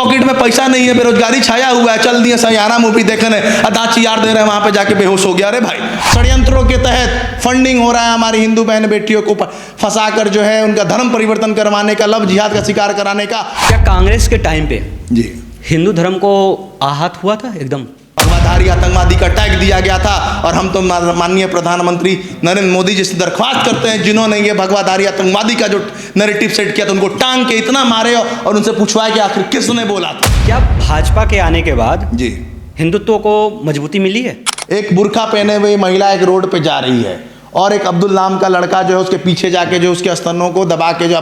Pocket में पैसा नहीं है, बेरोजगारी छाया हुआ है, चल दिए सयाना मूवी देखने, अदाची यार दे रहे हैं, वहां पे जाके बेहोश हो गया। अरे भाई, षड्यंत्रों के तहत फंडिंग हो रहा है, हमारी हिंदू बहन बेटियों को फंसाकर जो है उनका धर्म परिवर्तन करवाने का, लव जिहाद का शिकार कराने का। क्या कांग्रेस के टाइम पे जी हिंदू धर्म को आहत हुआ था? एकदम भगवाधारी आतंकवादी का टैग दिया गया था, और हम तो माननीय प्रधानमंत्री नरेंद्र मोदी जी से दरख्वास्त करते हैं, जिन्होंने ये भगवाधारी आतंकवादी का जो नैरेटिव सेट किया था, उनको टांग के इतना मारे और उनसे पूछवाए कि आखिर किसने बोला था। क्या भाजपा के आने के बाद जी हिंदुत्व को मजबूती मिली है? एक बुर्का पहने हुए महिला एक रोड पे जा रही है, और एक अब्दुल नाम का लड़का जो है उसके पीछे जाके जो उसके स्तनों को दबा के जो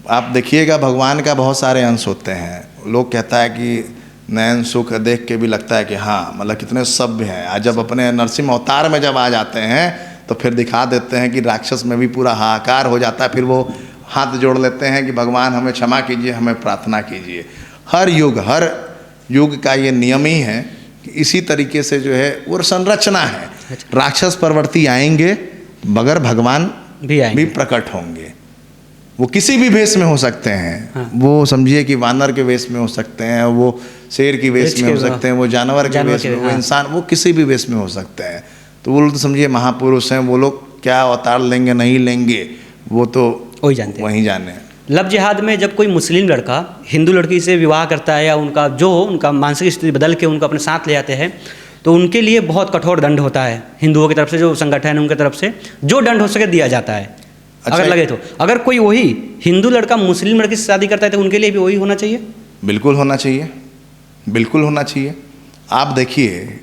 आप देखिएगा, भगवान का बहुत सारे अंश होते हैं। लोग कहता है कि नयन सुख देख के भी लगता है कि हाँ, मतलब कितने सभ्य हैं। आज जब अपने नरसिंह अवतार में जब आ जाते हैं तो फिर दिखा देते हैं कि राक्षस में भी पूरा हाहाकार हो जाता है। फिर वो हाथ जोड़ लेते हैं कि भगवान हमें क्षमा कीजिए, हमें प्रार्थना कीजिए। हर युग का ये नियम ही है कि इसी तरीके से जो है वो संरचना है। राक्षस प्रवृत्ति आएंगे मगर भगवान भी प्रकट होंगे। वो किसी भी वेश में हो सकते हैं। हाँ। वो समझिए कि वानर के वेश में हो सकते हैं, वो शेर की वेश में हो सकते हैं, वो जानवर के वेश में, वो इंसान, वो किसी भी वेश में हो सकते हैं। तो वो लोग तो समझिए महापुरुष हैं। वो लोग क्या अवतार लेंगे नहीं लेंगे वो तो वही जाने। लव जिहाद में जब कोई मुस्लिम लड़का हिंदू लड़की से विवाह करता है, या उनका मानसिक स्थिति बदल के उनको अपने साथ ले जाते हैं, तो उनके लिए बहुत कठोर दंड होता है। हिंदुओं की तरफ से, जो संगठन है उनकी तरफ से जो दंड हो सके दिया जाता है। अच्छा, अगर लगे तो, अगर कोई वही हिंदू लड़का मुस्लिम लड़की से शादी करता है तो उनके लिए भी वही होना चाहिए? बिल्कुल होना चाहिए, बिल्कुल होना चाहिए। आप देखिए,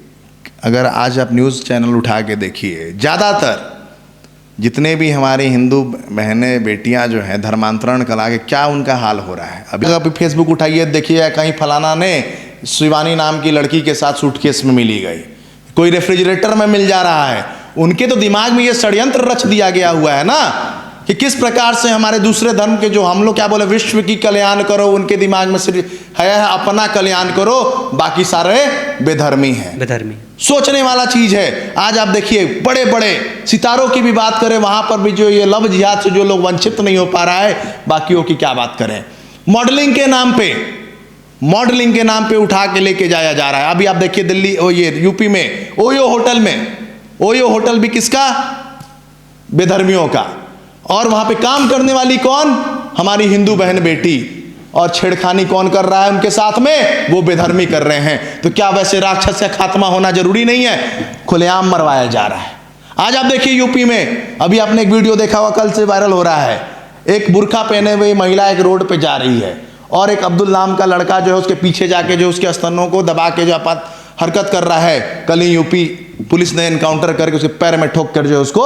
अगर आज आप न्यूज़ चैनल उठा के देखिए, ज़्यादातर जितने भी हमारी हिंदू बहनें बेटियां जो हैं धर्मांतरण करा के क्या उनका हाल हो रहा है। अभी आप फेसबुक उठाइए, देखिए कहीं फलाना ने शिवानी नाम की लड़की के साथ सूटकेस में मिली गई, कोई रेफ्रिजरेटर में मिल जा रहा है। उनके तो दिमाग में ये षड्यंत्र रच दिया गया हुआ है ना कि किस प्रकार से हमारे दूसरे धर्म के, जो हम लोग क्या बोले, विश्व की कल्याण करो, उनके दिमाग में सिर्फ है अपना कल्याण करो, बाकी सारे बेधर्मी हैं। बेधर्मी सोचने वाला चीज है। आज आप देखिए, बड़े बड़े सितारों की भी बात करें, वहां पर भी जो ये लव जिहाद से जो लोग वंचित नहीं हो पा रहा है, बाकियों की क्या बात करें। मॉडलिंग के नाम पे उठा के लेके जाया जा रहा है। अभी आप देखिए दिल्ली, ये यूपी में ओयो होटल भी किसका? बेधर्मियों का। और वहां पे काम करने वाली कौन? हमारी हिंदू बहन बेटी। और छेड़खानी कौन कर रहा है उनके साथ में? वो बेधर्मी कर रहे हैं। तो क्या वैसे राक्षस का खात्मा होना जरूरी नहीं है? खुलेआम मरवाया जा रहा है। आज आप देखिए यूपी में, अभी आपने एक वीडियो देखा हुआ, कल से वायरल हो रहा है। एक बुर्का पहने हुए महिला एक रोड पे जा रही है, और एक अब्दुल नाम का लड़का जो है उसके पीछे जाके जो उसके स्तनों को दबा के जो हरकत कर रहा है। कल ही यूपी पुलिस ने एनकाउंटर करके उसके पैर में ठोक कर जो उसको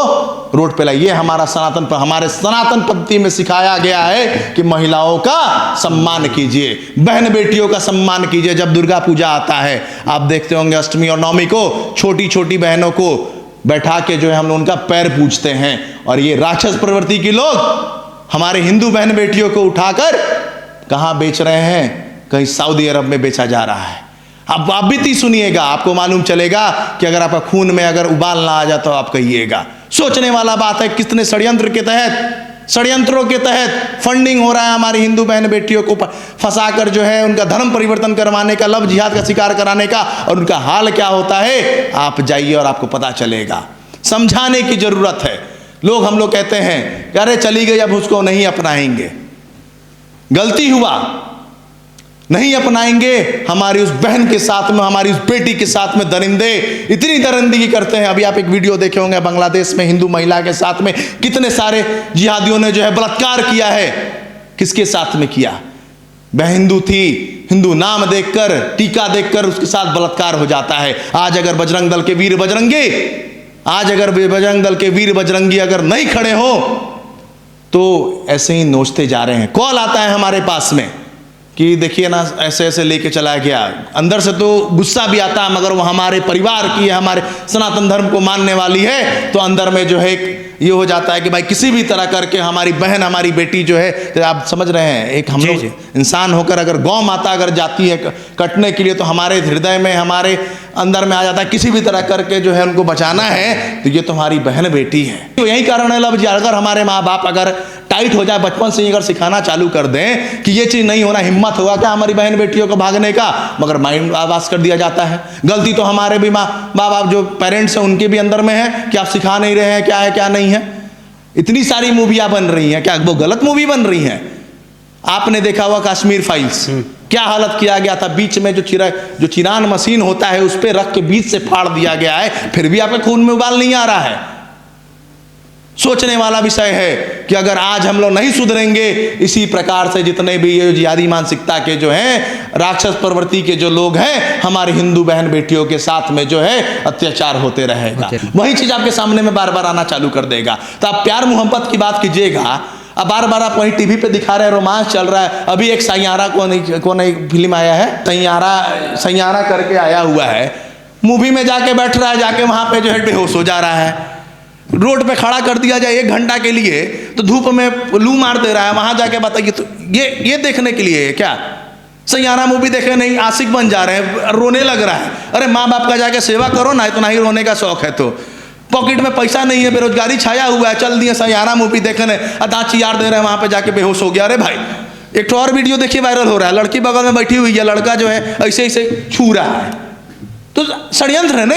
रोड पे लाई। ये हमारे सनातन पद्धति में सिखाया गया है कि महिलाओं का सम्मान कीजिए, बहन बेटियों का सम्मान कीजिए। जब दुर्गा पूजा आता है, आप देखते होंगे अष्टमी और नवमी को छोटी छोटी बहनों को बैठा के जो है हम लोग उनका पैर पूजते हैं। और ये राक्षस प्रवृत्ति के लोग हमारे हिंदू बहन बेटियों को उठाकर कहाँ बेच रहे हैं? कहीं सऊदी अरब में बेचा जा रहा है। अब आप बीती सुनिएगा, आपको मालूम चलेगा कि अगर आपका खून में अगर उबाल ना आ जाता तो आप कहिएगा। सोचने वाला बात है, कितने षड्यंत्रों के तहत फंडिंग हो रहा है हमारी हिंदू बहन बेटियों को फंसाकर जो है उनका धर्म परिवर्तन करवाने का, लव जिहाद का शिकार कराने का। और उनका हाल क्या होता है, आप जाइए और आपको पता चलेगा। समझाने की जरूरत है। हम लोग कहते हैं अरे चली गई, अब उसको नहीं अपनाएंगे, गलती हुआ, नहीं अपनाएंगे। हमारी उस बहन के साथ में, हमारी उस बेटी के साथ में दरिंदे इतनी दरिंदगी करते हैं। अभी आप एक वीडियो देखे होंगे, बांग्लादेश में हिंदू महिला के साथ में कितने सारे जिहादियों ने जो है बलात्कार किया है। किसके साथ में किया? वह हिंदू थी, हिंदू नाम देखकर, टीका देखकर उसके साथ बलात्कार हो जाता है। आज अगर बजरंग दल के वीर बजरंगी अगर नहीं खड़े हो तो ऐसे ही नोचते जा रहे हैं। कॉल आता है हमारे पास में कि देखिए ना, ऐसे ऐसे लेके चला गया। अंदर से तो गुस्सा भी आता है, मगर वो हमारे परिवार की है, हमारे सनातन धर्म को मानने वाली है, तो अंदर में जो है ये हो जाता है कि भाई किसी भी तरह करके हमारी बहन, हमारी बेटी जो है, तो आप समझ रहे हैं, एक हम लोग इंसान होकर अगर गौ माता अगर जाती है कटने के लिए, तो हमारे हृदय में, हमारे अंदर में आ जाता है किसी भी तरह करके जो है उनको बचाना है, तो ये तुम्हारी बहन बेटी है। तो यही कारण है लव जी, अगर हमारे माँ बाप अगर टाइट हो जाए, बचपन से ही अगर सिखाना चालू कर दें कि ये चीज़ नहीं होना, हिम्मत होगा क्या हमारी बहन बेटियों को भागने का, मगर माइंड आवाज कर दिया जाता है। गलती तो हमारे भी माँ बाप जो पेरेंट्स हैं उनके भी अंदर में है कि आप सिखा नहीं रहे हैं क्या है क्या नहीं है। इतनी सारी मूवियाँ बन रही हैं, क्या वो गलत मूवी बन रही हैं? आपने देखा हुआ कश्मीर फाइल्स, क्या हालत किया गया था, बीच में जो चिरान मशीन होता है उस पर रख के बीच से फाड़ दिया गया है, फिर भी आपके खून में उबाल नहीं आ रहा है। सोचने वाला विषय है कि अगर आज हम लोग नहीं सुधरेंगे, इसी प्रकार से जितने भी ये जिहादी मानसिकता के जो हैं, राक्षस प्रवृत्ति के जो लोग हैं, हमारी हिंदू बहन बेटियों के साथ में जो है अत्याचार होते रहेगा। वही चीज आपके सामने में बार बार आना चालू कर देगा। तो आप प्यार मोहब्बत की बात कीजिएगा, अब बार बार आप वही टीवी पे दिखा रहे हैं, रोमांस चल रहा है। अभी एक सैयारा कौन एक फिल्म आया है, सैयारा करके आया हुआ है, मूवी में जाके बैठ रहा है, जाके वहां पे जो है बेहोश हो जा रहा है। रोड पे खड़ा कर दिया जाए 1 घंटा के लिए तो धूप में लू मार दे रहा है, वहां जाके बताइए तो ये देखने के लिए क्या? सैयारा मूवी देखे नहीं, आशिक बन जा रहे हैं, रोने लग रहा है। अरे माँ बाप का जाके सेवा करो ना, इतना ही रोने का शौक है तो। पॉकेट में पैसा नहीं है, बेरोजगारी छाया हुआ है, चल दिए सैयारा मूवी देखने, दाची यार दे रहे हैं, वहां पे जाके बेहोश हो गया। अरे भाई एक तो और वीडियो देखिए वायरल हो रहा है, लड़की बगल में बैठी हुई है, लड़का जो है ऐसे ऐसे छू रहा है, तो षड्यंत्र है ना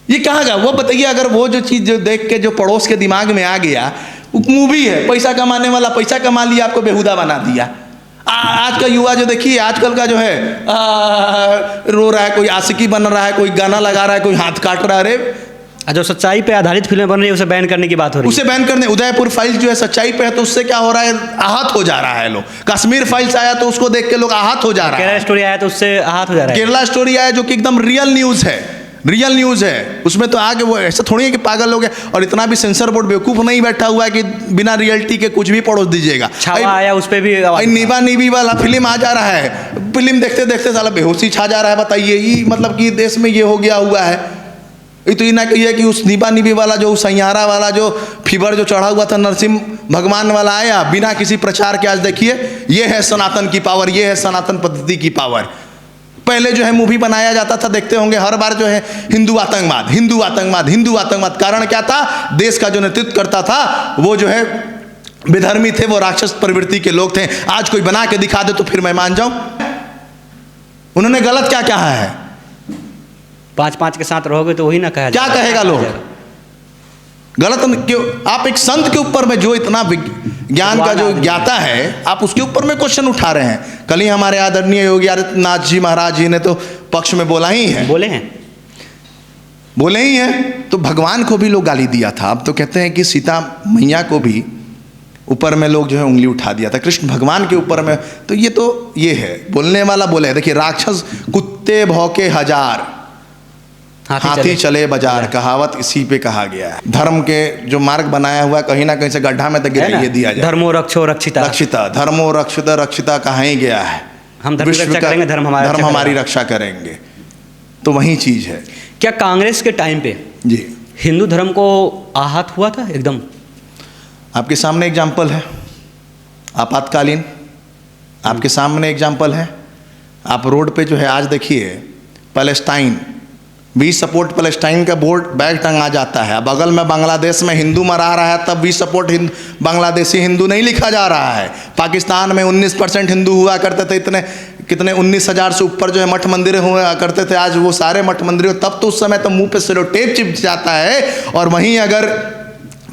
ये कहाँ गया? वो बताइए, अगर वो जो चीज़ जो देख के जो पड़ोस के दिमाग में आ गया, मूवी है, पैसा कमाने वाला, पैसा कमा लिया, आपको बेहुदा बना दिया। आज का युवा जो देखिए, आजकल का जो है रो रहा है, कोई आशिकी बन रहा है, कोई गाना लगा रहा है, कोई हाथ काट रहा है। अरे जो सच्चाई पे आधारित फिल्में बन रही है उसे बैन करने की बात हो रही है, उसे बैन करने। उदयपुर फाइल्स जो है सच्चाई पे है, तो उससे क्या हो रहा है, आहत हो जा रहा है लोग। कश्मीर फाइल्स आया तो उसको देख के लोग आहत हो जा रहा है। केरला स्टोरी आया तो उससे आहत हो जा रहा है। केरला स्टोरी आया जो कि एकदम रियल न्यूज़ है, रियल न्यूज़ है। उसमें तो आगे वो ऐसा थोड़ी है कि पागल लोग हैं, और इतना भी सेंसर बोर्ड बेवकूफ़ नहीं बैठा हुआ है कि बिना रियलिटी के कुछ भी पड़ोस दीजिएगा। छावा आया उस पर भी नीबा नीबी वाला फिल्म आ जा रहा है, फिल्म देखते देखते साला बेहोशी छा जा रहा है। बताइए ये मतलब कि देश में ये हो गया हुआ है। ये तो ये ना कहिए कि उस नीबा नीबी वाला जो सैयारा वाला जो फीवर जो चढ़ा हुआ था, नरसिंह भगवान वाला आया बिना किसी प्रचार के। आज देखिए ये है सनातन की पावर, ये है सनातन पद्धति की पावर। पहले जो है मूवी बनाया जाता था, देखते होंगे हर बार जो है हिंदू आतंकवाद, हिंदू आतंकवाद, हिंदू आतंकवाद। कारण क्या था? देश का जो नेतृत्व करता था वो जो है विधर्मी थे, वो राक्षस प्रवृत्ति के लोग थे। आज कोई बना के दिखा दे तो फिर मैं मान जाऊं। उन्होंने गलत क्या कहा है? 5-5 के साथ रहोगे तो वही ना कहा क्या कहेगा लोग? गलत क्यों? आप एक संत के ऊपर में जो इतना ज्ञान का जो ज्ञाता है, आप उसके ऊपर में क्वेश्चन उठा रहे हैं। कल ही हमारे आदरणीय योगी आदित्यनाथ जी महाराज जी ने तो पक्ष में बोला ही है, बोले ही हैं। तो भगवान को भी लोग गाली दिया था। अब तो कहते हैं कि सीता मैया को भी ऊपर में लोग जो है उंगली उठा दिया था, कृष्ण भगवान के ऊपर में। तो ये है बोलने वाला बोले। देखिए राक्षस कुत्ते भौंके हजार, हाथी चले बाजार, कहावत इसी पे कहा गया है। धर्म के जो मार्ग बनाया हुआ कहीं ना कहीं से गड्ढा में तक गिराइए दिया जाए। धर्मो रक्षो रक्षिता, रक्षिता, धर्मो रक्षिता, रक्षिता कहा ही गया है। हम धर्म की रक्षा करेंगे, धर्म हमारी रक्षा करेंगे। तो वही चीज है। क्या कांग्रेस के टाइम पे जी हिंदू धर्म को आहत हुआ था एकदम? आपके सामने एग्जाम्पल है, आपातकालीन आपके सामने एग्जाम्पल है। आप रोड पे जो है आज देखिए पैलेस्टाइन, वी सपोर्ट पैलेस्टाइन का बोर्ड बैग टंगा जाता है। बगल में बांग्लादेश में हिंदू मरा रहा है, तब वी सपोर्ट बांग्लादेशी हिंदू नहीं लिखा जा रहा है। पाकिस्तान में 19% हिंदू हुआ करते थे, इतने कितने 19,000 से ऊपर जो है मठ मंदिर हुआ करते थे। आज वो सारे मठ मंदिर, तब तो उस समय तो मुंह पे सेलोटेप चिप जाता है। और वहीं अगर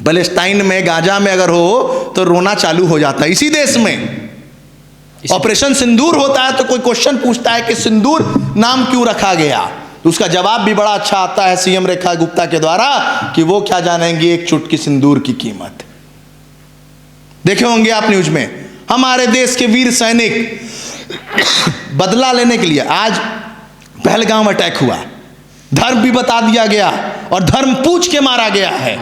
पैलेस्टाइन में गाजा में अगर हो तो रोना चालू हो जाता है। इसी देश में ऑपरेशन सिंदूर होता है तो कोई क्वेश्चन पूछता है कि सिंदूर नाम क्यों रखा गया, तो उसका जवाब भी बड़ा अच्छा आता है सीएम रेखा गुप्ता के द्वारा कि वो क्या जानेंगी एक चुटकी सिंदूर की कीमत। देखे होंगे आप न्यूज में, हमारे देश के वीर सैनिक बदला लेने के लिए आज पहलगाम अटैक हुआ, धर्म भी बता दिया गया और धर्म पूछ के मारा गया है।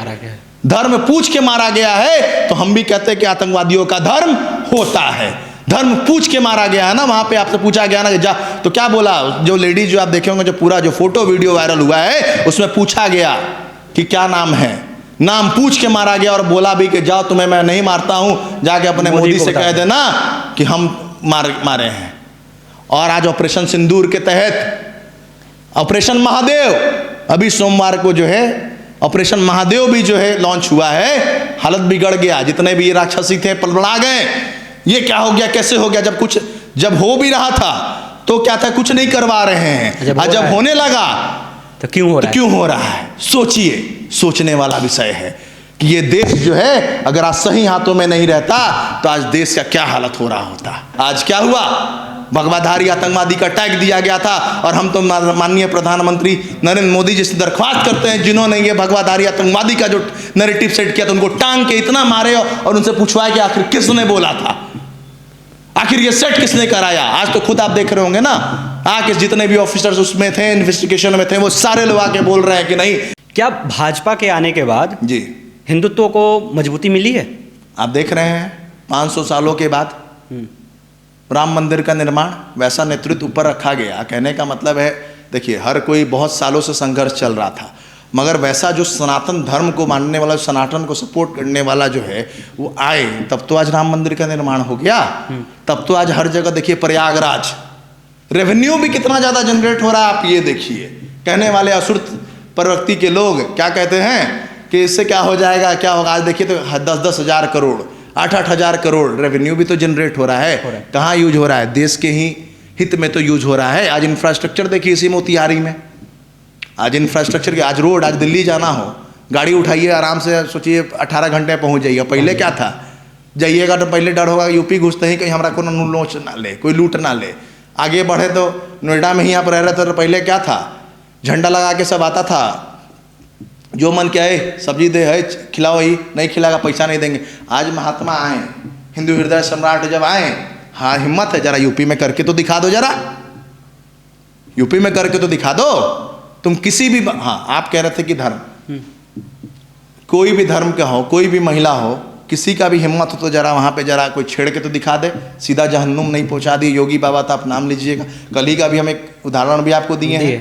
धर्म पूछ के मारा गया है तो हम भी कहते हैं कि आतंकवादियों का धर्म होता है। धर्म पूछ के मारा गया है ना, वहां पे आपसे पूछा गया ना जा, तो क्या बोला जो लेडीज जो आप देखे होंगे, जो पूरा जो फोटो वीडियो वायरल हुआ है उसमें पूछा गया कि क्या नाम है, नाम पूछ के मारा गया और बोला भी कि जाओ तुम्हें मैं नहीं मारता हूं, जाके अपने मोदी से कह देना कि हम मारे हैं। और आज ऑपरेशन सिंदूर के तहत ऑपरेशन महादेव, अभी सोमवार को जो है ऑपरेशन महादेव भी जो है लॉन्च हुआ है, हालत बिगड़ गया, जितने भी ये राक्षसी थे पलबड़ा गए। ये क्या हो गया, कैसे हो गया? जब हो भी रहा था तो क्या था, कुछ नहीं करवा रहे हैं, और जब होने लगा तो क्यों हो रहा है? सोचिए, सोचने वाला विषय है कि ये देश जो है अगर आज सही हाथों में नहीं रहता तो आज देश का क्या हालत हो रहा होता। आज क्या हुआ, भगवाधारी आतंकवादी का टैग दिया गया था, और हम तो माननीय प्रधानमंत्री नरेंद्र मोदी जी से दरख्वास्त करते हैं, जिन्होंने ये भगवाधारी आतंकवादी का जो नैरेटिव सेट किया था, उनको टांग के इतना मारे और उनसे पूछवाए कि आखिर किसने बोला था, आखिर ये सेट किसने कराया। आज तो खुद आप देख रहे होंगे ना, आके जितने भी ऑफिसर्स उसमें थे, इन्वेस्टिगेशन में थे, वो सारे लोग आके बोल रहे हैं कि नहीं। क्या भाजपा के आने के बाद जी हिंदुत्व को मजबूती मिली है? आप देख रहे हैं 500 सालों के बाद राम मंदिर का निर्माण, वैसा नेतृत्व ऊपर रखा गया। कहने का मतलब है, देखिए हर कोई बहुत सालों से संघर्ष चल रहा था, मगर वैसा जो सनातन धर्म को मानने वाला, सनातन को सपोर्ट करने वाला जो है वो आए, तब तो आज राम मंदिर का निर्माण हो गया। तब तो आज हर जगह देखिए, प्रयागराज रेवेन्यू भी कितना ज़्यादा जनरेट हो रहा है, आप ये देखिए। कहने वाले असुर प्रवृत्ति के लोग क्या कहते हैं कि इससे क्या हो जाएगा, क्या होगा। आज देखिए तो 10-10 हज़ार करोड़, 8-8 हज़ार करोड़ रेवेन्यू भी तो जनरेट हो रहा है। कहाँ यूज हो रहा है? देश के ही हित में तो यूज हो रहा है। आज इंफ्रास्ट्रक्चर देखिए, इसी मोतिहारी में आज इंफ्रास्ट्रक्चर की, आज रोड, आज दिल्ली जाना हो, गाड़ी उठाइए आराम से, सोचिए 18 घंटे पहुंच जाइए। पहले क्या था, जाइएगा तो पहले डर होगा यूपी घुसते ही कहीं हमारा कोनो नोच ना ले, कोई लूट ना ले। आगे बढ़े तो नोएडा में ही आप रह रहे थे तो पहले क्या था, झंडा लगा के सब आता था, जो मन क्या है सब्जी दे है खिलाओ, ही नहीं खिलाएगा पैसा नहीं देंगे। आज महात्मा आए, हिंदू हृदय सम्राट जब आए, हाँ हिम्मत है, जरा यूपी में करके तो दिखा दो, जरा यूपी में करके तो दिखा दो। तुम किसी भी, हाँ आप कह रहे थे कि धर्म, कोई भी धर्म का हो, कोई भी महिला हो, किसी का भी हिम्मत हो तो जरा वहाँ पे जरा कोई छेड़ के तो दिखा दे, सीधा जहन्नुम नहीं पहुँचा दिए योगी बाबा, तो आप नाम लीजिएगा। कल ही का भी हम एक उदाहरण भी आपको दिए हैं।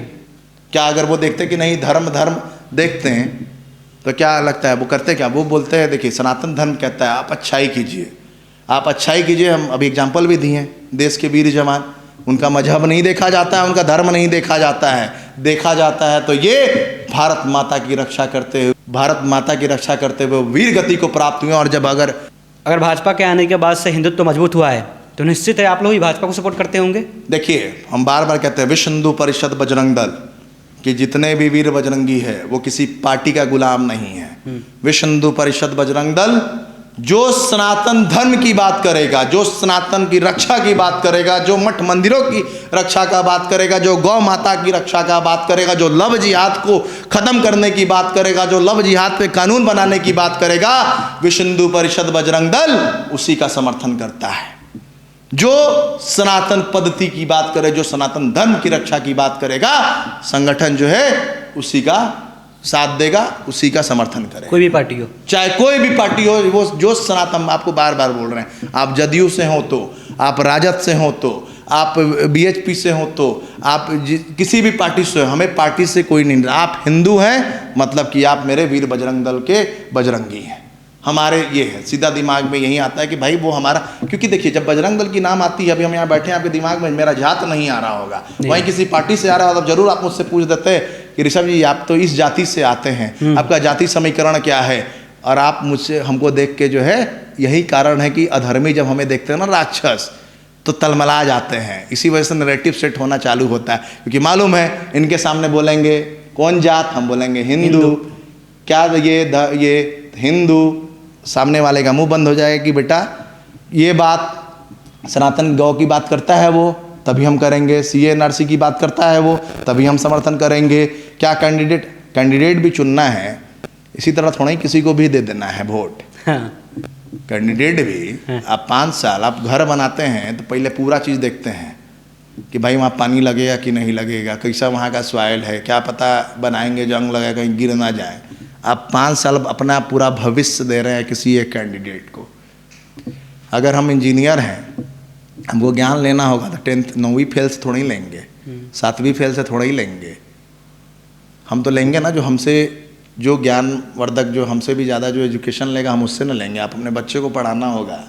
क्या अगर वो देखते कि नहीं धर्म देखते हैं तो क्या लगता है वो करते क्या, वो बोलते हैं देखिए सनातन धर्म कहता है आप अच्छाई कीजिए, आप अच्छाई कीजिए। हम अभी एग्जाम्पल भी दिए हैं, देश के वीर जवान, उनका मजहब नहीं देखा जाता है, उनका धर्म नहीं देखा जाता है, देखा जाता है तो ये भारत माता की रक्षा करते हुए, भारत माता की रक्षा करते हुए वीर गति को प्राप्त हुए। और जब अगर भाजपा के आने के बाद से हिंदुत्व मजबूत हुआ है तो निश्चित है आप लोग ही भाजपा को सपोर्ट करते होंगे। देखिए हम बार बार कहते हैं विश्व हिंदू परिषद बजरंग दल कि जितने भी वीर बजरंगी है वो किसी पार्टी का गुलाम नहीं है। विश्व हिंदू परिषद बजरंग दल जो सनातन धर्म की बात करेगा, जो सनातन की रक्षा की बात करेगा, जो मठ मंदिरों की रक्षा का बात करेगा, जो गौ माता की रक्षा का बात करेगा, जो लव जिहाद को खत्म करने की बात करेगा, जो लव जिहाद पे कानून बनाने की बात करेगा, विश्व हिंदू परिषद बजरंग दल उसी का समर्थन करता है। जो सनातन पद्धति की बात करे, जो सनातन धर्म की रक्षा की बात करेगा, संगठन जो है उसी का साथ देगा, उसी का समर्थन करेगा। कोई भी पार्टी हो, चाहे कोई भी पार्टी हो, वो जो सनातन, आपको बार बार बोल रहे हैं, आप जदयू से हो तो, आप राजद से हो तो, आप बीएचपी से हो तो, आप किसी भी पार्टी से हो, हमें पार्टी से कोई नहीं। आप हिंदू हैं मतलब कि आप मेरे वीर बजरंग दल के बजरंगी हैं। हमारे ये है, सीधा दिमाग में यही आता है कि भाई वो हमारा, क्योंकि देखिए जब बजरंग दल की नाम आती है, अभी हम यहाँ बैठे हैं, आपके दिमाग में मेरा जात नहीं आ रहा होगा, वहीं किसी पार्टी से आ रहा होगा, तब जरूर आप मुझसे पूछ देते कि ऋषभ जी आप तो इस जाति से आते हैं, आपका जाति समीकरण क्या है, और आप मुझसे हमको देख के जो है, यही कारण है कि अधर्मी जब हमें देखते हैं ना राक्षस, तो तलमला जाते हैं। इसी वजह से नैरेटिव सेट होना चालू होता है, क्योंकि मालूम है इनके सामने बोलेंगे कौन जात, हम बोलेंगे हिंदू, क्या ये हिंदू, सामने वाले का मुंह बंद हो जाएगा कि बेटा ये बात सनातन गौ की बात करता है वो, तभी हम करेंगे, CA/NRC की बात करता है वो, तभी हम समर्थन करेंगे। क्या कैंडिडेट भी चुनना है, इसी तरह थोड़ा ही किसी को भी दे देना है वोट। कैंडिडेट भी आप 5 साल आप घर बनाते हैं तो पहले पूरा चीज़ देखते हैं कि भाई वहाँ पानी लगेगा कि नहीं लगेगा, कैसा वहाँ का सॉइल है, क्या पता बनाएंगे जंग लगेगा कहीं गिर ना जाए। आप 5 साल अपना पूरा भविष्य दे रहे हैं किसी एक कैंडिडेट को। अगर हम इंजीनियर हैं, हमको ज्ञान लेना होगा तो 10th 9वीं फेल से थोड़ा ही लेंगे, 7वीं फेल से थोड़ा ही लेंगे, हम तो लेंगे ना जो हमसे, जो ज्ञानवर्धक, जो हमसे भी ज़्यादा जो एजुकेशन लेगा, हम उससे ना लेंगे। आप अपने बच्चे को पढ़ाना होगा,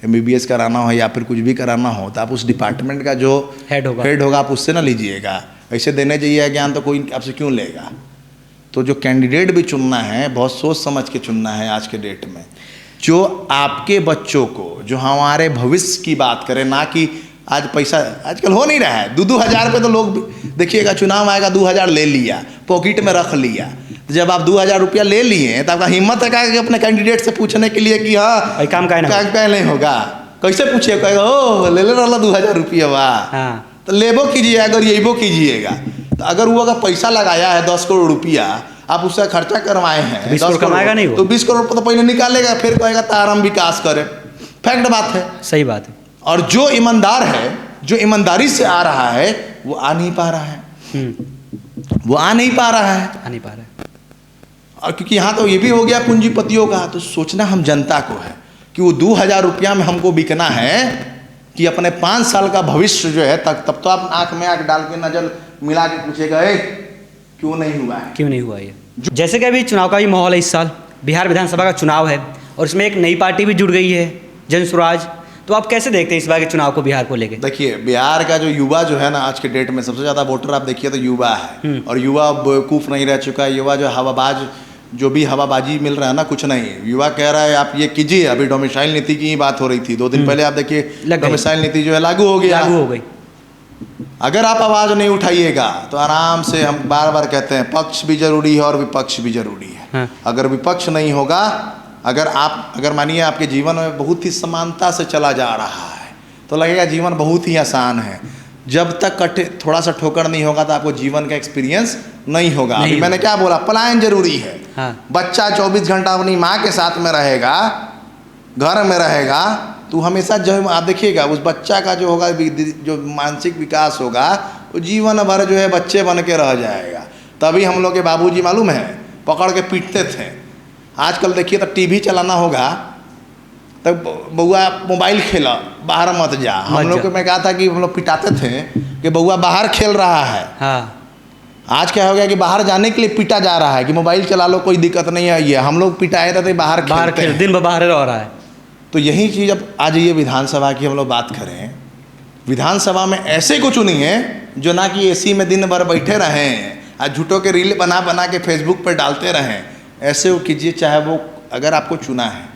MBBS कराना हो या फिर कुछ भी कराना हो, तो आप उस डिपार्टमेंट का जो हेड होगा आप उससे ना लीजिएगा। ऐसे देने चाहिए ज्ञान तो कोई आपसे क्यों लेगा। तो जो कैंडिडेट भी चुनना है बहुत सोच समझ के चुनना है आज के डेट में, जो आपके बच्चों को, जो हमारे भविष्य की बात करें, ना कि आज पैसा आजकल हो नहीं रहा है। 2-2 हज़ार पे तो लोग देखिएगा, चुनाव आएगा 2 हज़ार ले लिया, पॉकेट में रख लिया। तो जब आप 2 हज़ार रुपया ले लिए तो आपका हिम्मत है कि अपने कैंडिडेट से पूछने के लिए कि हाँ काम का नहीं होगा, कैसे पूछिए, कहेगा ओ ले रहा 2 हज़ार रुपया वाह। हाँ, तो लेबो कीजिए, अगर येबो कीजिएगा। तो अगर वो अगर पैसा लगाया है 10 करोड़ रुपया, आप उससे खर्चा करवाए हैं 20 करोड़ कमाएगा नहीं वो, तो 20 करोड़ तो पहले निकालेगा, फिर कहेगा तारम विकास करे। फैक्ट बात है, सही बात है। और जो ईमानदार है, जो ईमानदारी से आ रहा है, वो आ नहीं पा रहा है, वो आ नहीं पा रहा है, आ नहीं पा रहा है। और क्योंकि यहाँ तो ये भी हो गया पूंजीपतियों का। तो सोचना हम जनता को है कि वो 2 हज़ार रुपया में हमको बिकना है कि अपने 5 साल का भविष्य जो है तब तो आप आंख में आंख डाल के नजर मिला के पूछेगा क्यों नहीं हुआ है, क्यों नहीं हुआ ये। जैसे कि अभी चुनाव का भी माहौल है, इस साल बिहार विधानसभा का चुनाव है और इसमें एक नई पार्टी भी जुड़ गई है, जन स्वराज। तो आप कैसे देखते हैं इस बार के चुनाव को, बिहार को लेके? देखिए, बिहार का जो युवा जो है ना, आज के डेट में सबसे ज़्यादा वोटर आप देखिए तो युवा है। और युवा बेवकूफ़ नहीं रह चुका है। युवा जो हवाबाज, जो भी हवाबाजी मिल रहा है ना, कुछ नहीं। युवा कह रहा है आप ये कीजिए। अभी डोमिसाइल नीति की ही बात हो रही थी 2 दिन पहले, आप देखिए डोमिसाइल नीति जो है लागू हो गई। अगर आप आवाज़ नहीं उठाइएगा तो आराम से, हम बार बार कहते हैं पक्ष भी जरूरी है और विपक्ष भी जरूरी है। हाँ। अगर विपक्ष नहीं होगा, अगर मानिए आपके जीवन में बहुत ही समानता से चला जा रहा है, तो लगेगा जीवन बहुत ही आसान है। जब तक थोड़ा सा ठोकर नहीं होगा तो आपको जीवन का एक्सपीरियंस नहीं होगा। अभी मैंने क्या बोला, पलायन जरूरी है। हाँ। बच्चा 24 घंटा अपनी माँ के साथ में रहेगा, घर में रहेगा, तो हमेशा जो आप देखिएगा उस बच्चा का जो होगा, जो मानसिक विकास होगा, वो जीवन भर जो है बच्चे बन के रह जाएगा। तभी हम लोग के बाबूजी मालूम है पकड़ के पीटते थे। आजकल देखिए तो टीवी चलाना होगा तो बउआ मोबाइल खेला, बाहर मत जा। हम लोग को मैं कहा था कि हम लोग पिटाते थे कि बउआ बाहर खेल रहा है। हाँ। आज क्या हो गया कि बाहर जाने के लिए पीटा जा रहा है कि मोबाइल चला लो, कोई दिक्कत नहीं है। ये हम लोग पिटाए थे बाहर खेल, दिन भर बाहर रह रहा है। तो यही चीज़ अब आज ये विधानसभा की हम लोग बात करें, विधानसभा में ऐसे को चुनिए जो ना कि एसी में दिन भर बैठे रहें, आज झूठों के रील बना के फेसबुक पर डालते रहें। ऐसे वो कीजिए, चाहे वो अगर आपको चुना है,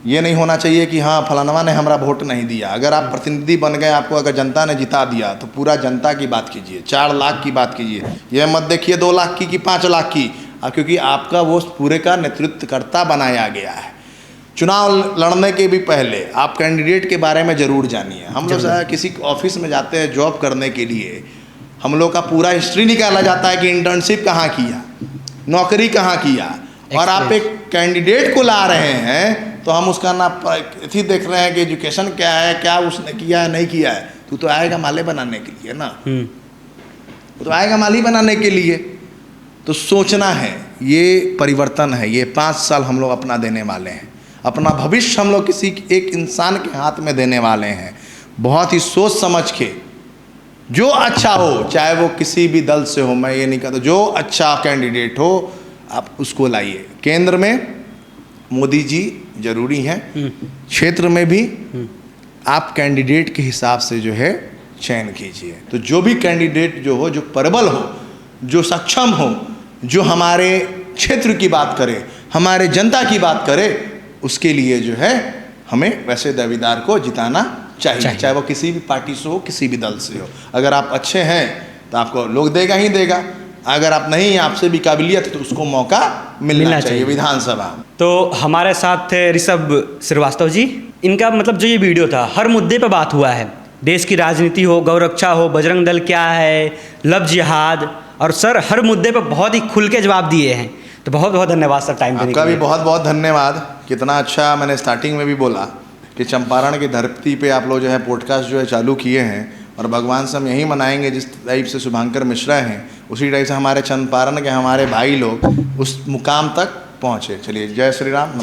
ये नहीं होना चाहिए कि हाँ फलानवा ने हमारा वोट नहीं दिया। अगर आप प्रतिनिधि बन गए, आपको अगर जनता ने जिता दिया, तो पूरा जनता की बात कीजिए, 4 लाख की बात कीजिए। यह मत देखिए 2 लाख की कि 5 लाख की, क्योंकि आपका वो पूरे का नेतृत्वकर्ता बनाया गया है। चुनाव लड़ने के भी पहले आप कैंडिडेट के बारे में ज़रूर जानिए। हम लोग किसी ऑफिस में जाते हैं जॉब करने के लिए, हम लोग का पूरा हिस्ट्री निकाला जाता है कि इंटर्नशिप कहाँ किया, नौकरी कहाँ किया। और आप एक कैंडिडेट को ला रहे हैं तो हम उसका ना थी देख रहे हैं कि एजुकेशन क्या है, क्या उसने किया है नहीं किया है। तो आएगा माले बनाने के लिए ना, तो आएगा माली बनाने के लिए। तो सोचना है, ये परिवर्तन है, ये 5 साल हम लोग अपना देने वाले हैं। अपना भविष्य हम लोग किसी एक इंसान के हाथ में देने वाले हैं। बहुत ही सोच समझ के, जो अच्छा हो, चाहे वो किसी भी दल से हो, मैं ये नहीं कहता, जो अच्छा कैंडिडेट हो आप उसको लाइए। केंद्र में मोदी जी जरूरी हैं, क्षेत्र में भी आप कैंडिडेट के हिसाब से जो है चयन कीजिए। तो जो भी कैंडिडेट जो हो, जो प्रबल हो, जो सक्षम हो, जो हमारे क्षेत्र की बात करे, हमारे जनता की बात करे, उसके लिए जो है हमें वैसे दावेदार को जिताना चाहिए। चाहे वो किसी भी पार्टी से हो, किसी भी दल से हो। अगर आप अच्छे हैं तो आपको लोग देगा ही देगा, अगर आप नहीं, आपसे भी काबिलियत है तो उसको मौका मिलना चाहिए विधानसभा। तो हमारे साथ थे ऋषभ श्रीवास्तव जी। इनका मतलब जो ये वीडियो था, हर मुद्दे पर बात हुआ है, देश की राजनीति हो, गौरक्षा हो, बजरंग दल क्या है, लव जिहाद, और सर हर मुद्दे पर बहुत ही खुल के जवाब दिए हैं। तो बहुत बहुत धन्यवाद सर टाइम देने के लिए। आपका भी बहुत बहुत धन्यवाद। कितना अच्छा, मैंने स्टार्टिंग में भी बोला कि चंपारण की धरती पे आप लोग जो है पॉडकास्ट जो है चालू किए हैं, और भगवान से हम यही मनाएंगे जिस टाइप से शुभांकर मिश्रा हैं, उसी टाइप से हमारे चंपारण के हमारे भाई लोग उस मुकाम तक पहुँचे। चलिए, जय श्री राम।